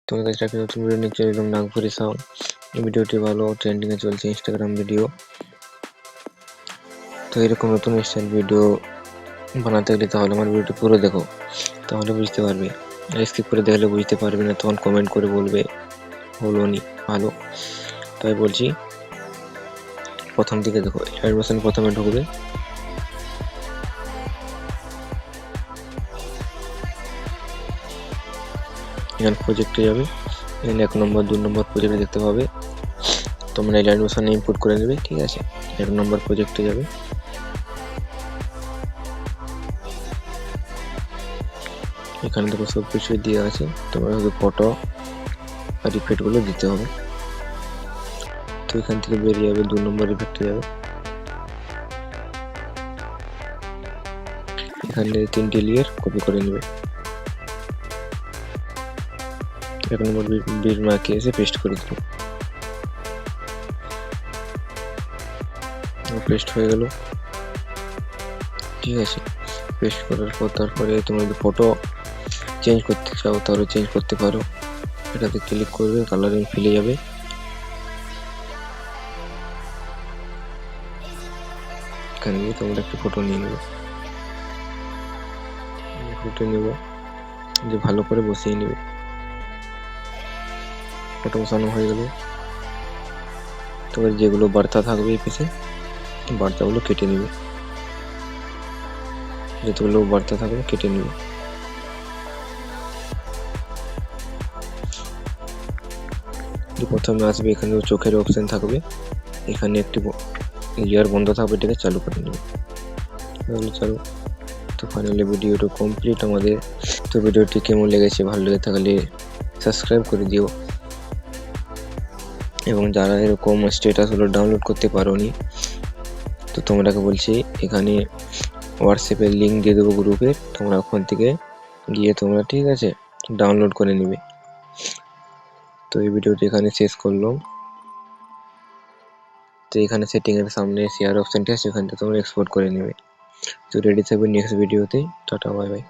তোমাদের কাছে একটা নতুন ভিডিও নিয়ে চলে এলাম, নাগপুরি সাউন্ড। এই ভিডিওটি ভালো ট্রেন্ডিংয়ে চলছে ইনস্টাগ্রাম ভিডিও। তো এরকম নতুন স্টাইল ভিডিও বানাতে গেলে তাহলে আমার ভিডিওটি পুরো দেখো, তাহলে বুঝতে পারবে। স্কিপ করে দেখলে বুঝতে পারবে না, তখন কমেন্ট করে বলবে হলো নি ভালো। তাই বলছি প্রথম দিকে দেখো, অ্যাডমিশন প্রথমে ঢুকবে, এখানে প্রজেক্টে যাবে, এখানে 1 নম্বর 2 নম্বর প্রজেক্টে দেখতে পাবে। তোমরা এই অ্যাডমিশনে ইনপুট করে নেবে, ঠিক আছে। 1 নম্বর প্রজেক্টে যাবে, এখানে দেখো সব কিছুই দেওয়া আছে, তোমরা শুধু ফটো আর ইফেক্টগুলো দিতে হবে। তো এখান থেকে বেরিয়ে যাবে, 2 নম্বর ইফেক্টে যাবে, এখানে 3টি লেয়ার কপি করে নেবে। 1 নম্বর বিট মার্কে এসে পেস্ট করে দেবো, পেস্ট হয়ে গেল, ঠিক আছে। পেস্ট করার পর তারপরে তোমরা যদি ফটো চেঞ্জ করতে চাও তাহলে চেঞ্জ করতে পারো। এটাতে ক্লিক করবে, কালারিং ফিলে যাবে, এখানে গিয়ে তোমরা একটি ফটো নিয়ে নেবে। ফটো নেবে যে ভালো করে বসিয়ে নেবে। ফটো বসানো হয়ে গেল, তবে যেগুলো বার্তা থাকবে এই পিছে বার্তাগুলো কেটে নেবে, যতগুলো বার্তা থাকবে কেটে নেবে। প্রথমে আসবে, এখানে চোখের অপশন থাকবে, এখানে একটি লেয়ার বন্ধ থাকবে, এটাকে চালু করে নেবে, চালু। তো ফাইনালি ভিডিওটা কমপ্লিট আমাদের। তো ভিডিওটি কেমন লেগেছে, ভালো লেগে থাকলে সাবস্ক্রাইব করে দিও। এবং যারা এরকম স্ট্যাটাসগুলো ডাউনলোড করতে পারোনি, তো তোমরাকে বলছি এখানে হোয়াটসঅ্যাপের লিঙ্ক দিয়ে দেবো গ্রুপের, তোমরা ওখান থেকে গিয়ে তোমরা, ঠিক আছে, ডাউনলোড করে নেবে। তো এই ভিডিওটি এখানে শেষ করলাম। তো এখানে সেটিংয়ের সামনে শেয়ার অপশানটি আছে, সেখান থেকে তোমরা এক্সপোর্ট করে নেবে। তো রেডি থাকবে নেক্সট ভিডিওতে। Tata, bye bye.